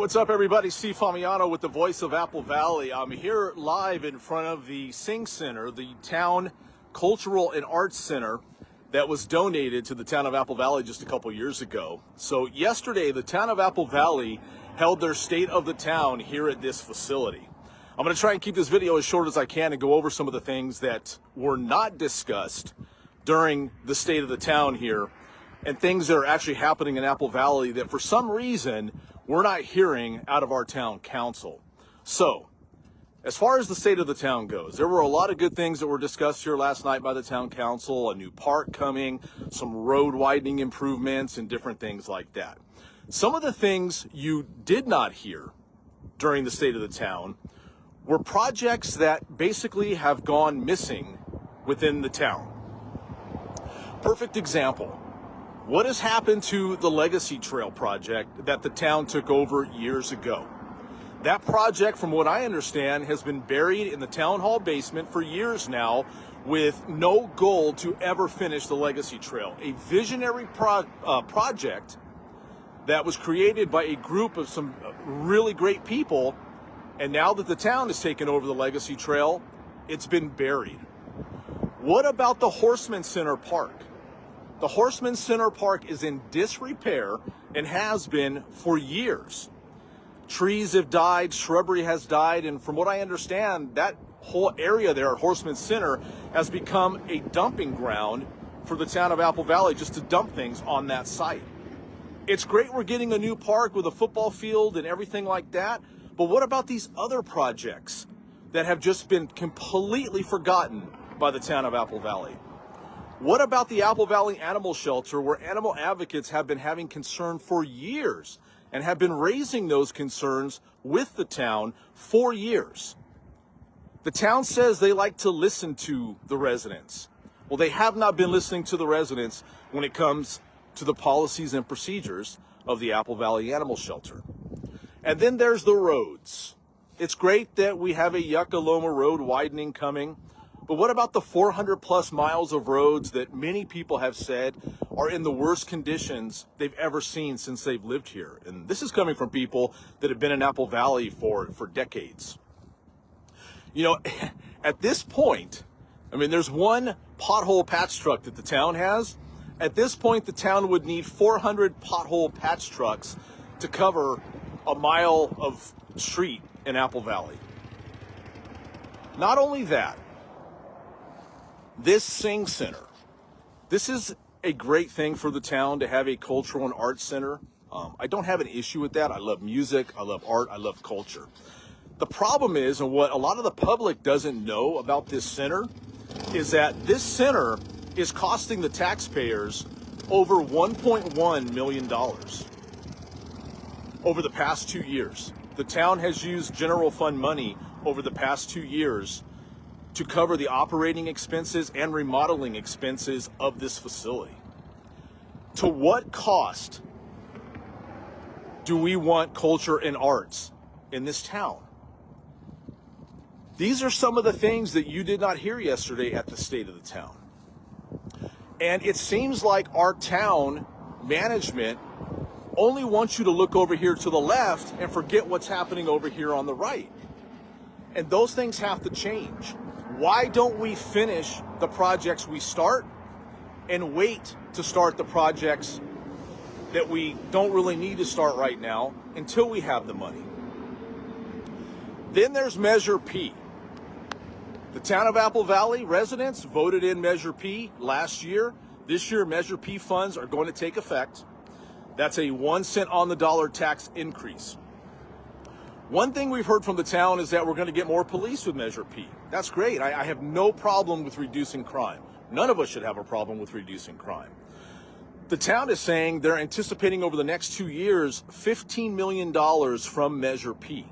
What's up, everybody? Steve Famiano with the Voice of Apple Valley. I'm here live in front of the Sing Center, the Town Cultural and Arts Center that was donated to the town of Apple Valley just a couple years ago. So yesterday, the town of Apple Valley held their State of the Town here at this facility. I'm going to try and keep this video as short as I can and go over some of the things that were not discussed during the State of the Town here, and things that are actually happening in Apple Valley that for some reason we're not hearing out of our town council. So, as far as the State of the Town goes, there were a lot of good things that were discussed here last night by the town council, a new park coming, some road widening improvements, and different things like that. Some of the things you did not hear during the State of the Town were projects that basically have gone missing within the town. Perfect example. What has happened to the Legacy Trail project that the town took over years ago? That project, from what I understand, has been buried in the town hall basement for years now with no goal to ever finish the Legacy Trail. A visionary project that was created by a group of some really great people, and now that the town has taken over the Legacy Trail, it's been buried. What about the Horseman Center Park? The Horseman Center Park is in disrepair and has been for years. Trees have died, shrubbery has died, and from what I understand, that whole area there at Horseman Center has become a dumping ground for the town of Apple Valley just to dump things on that site. It's great we're getting a new park with a football field and everything like that, but what about these other projects that have just been completely forgotten by the town of Apple Valley? What about the Apple Valley Animal Shelter, where animal advocates have been having concern for years and have been raising those concerns with the town for years? The town says they like to listen to the residents. Well, they have not been listening to the residents when it comes to the policies and procedures of the Apple Valley Animal Shelter. And then there's the roads. It's great that we have a Yucca Loma road widening coming. But what about the 400 plus miles of roads that many people have said are in the worst conditions they've ever seen since they've lived here? And this is coming from people that have been in Apple Valley for decades. You know, at this point, I mean, there's one pothole patch truck that the town has. At this point, the town would need 400 pothole patch trucks to cover a mile of street in Apple Valley. Not only that, this Sing Center, this is a great thing for the town to have a cultural and arts center. I don't have an issue with that. I love music, I love art, I love culture. The problem is, and what a lot of the public doesn't know about this center, is that this center is costing the taxpayers over $1.1 million over the past 2 years. The town has used general fund money over the past 2 years to cover the operating expenses and remodeling expenses of this facility. To what cost do we want culture and arts in this town? These are some of the things that you did not hear yesterday at the State of the Town. And it seems like our town management only wants you to look over here to the left and forget what's happening over here on the right. And those things have to change. Why don't we finish the projects we start and wait to start the projects that we don't really need to start right now until we have the money? Then there's Measure P. The town of Apple Valley residents voted in Measure P last year. This year, Measure P funds are going to take effect. That's a 1 cent on the dollar tax increase. One thing we've heard from the town is that we're going to get more police with Measure P. That's great. I have no problem with reducing crime. None of us should have a problem with reducing crime. The town is saying they're anticipating over the next 2 years, $15 million from Measure P.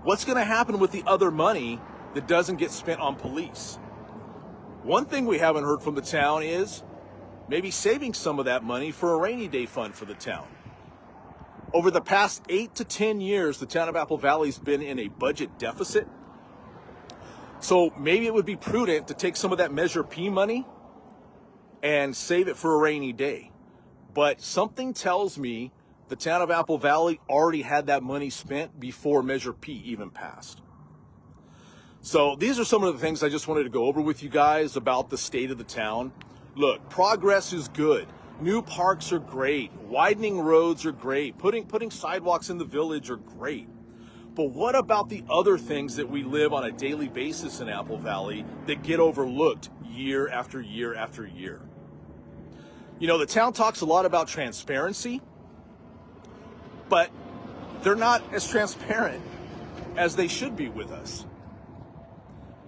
What's going to happen with the other money that doesn't get spent on police? One thing we haven't heard from the town is maybe saving some of that money for a rainy day fund for the town. Over the past 8 to 10 years, the town of Apple Valley's been in a budget deficit. So maybe it would be prudent to take some of that Measure P money and save it for a rainy day. But something tells me the the town of Apple Valley already had that money spent before Measure P even passed. So these are some of the things I just wanted to go over with you guys about the state of the town. Look, progress is good. New parks are great. Widening roads are great. Putting sidewalks in the village are great. But what about the other things that we live on a daily basis in Apple Valley that get overlooked year after year after year? You know, the town talks a lot about transparency, but they're not as transparent as they should be with us.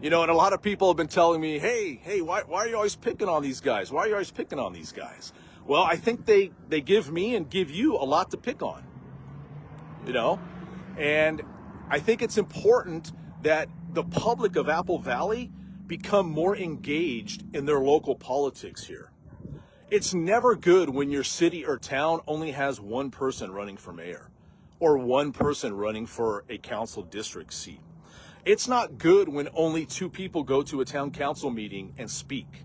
You know, and a lot of people have been telling me, hey, why are you always picking on these guys? Why are you always picking on these guys? Well, I think they give me and give you a lot to pick on, you know? And I think it's important that the public of Apple Valley become more engaged in their local politics here. It's never good when your city or town only has one person running for mayor or one person running for a council district seat. It's not good when only two people go to a town council meeting and speak.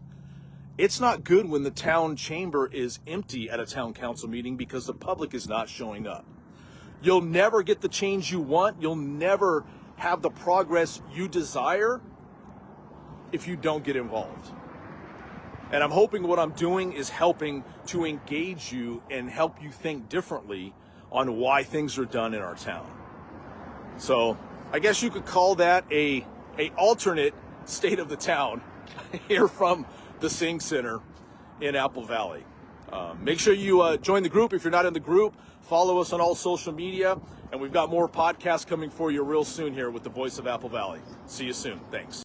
It's not good when the town chamber is empty at a town council meeting because the public is not showing up. You'll never get the change you want. You'll never have the progress you desire if you don't get involved. And I'm hoping what I'm doing is helping to engage you and help you think differently on why things are done in our town. So I guess you could call that a alternate state of the town here from the Sing Center in Apple Valley. Make sure you join the group if you're not in the group. Follow us on all social media, and we've got more podcasts coming for you real soon here with the Voice of Apple Valley. See you soon. Thanks.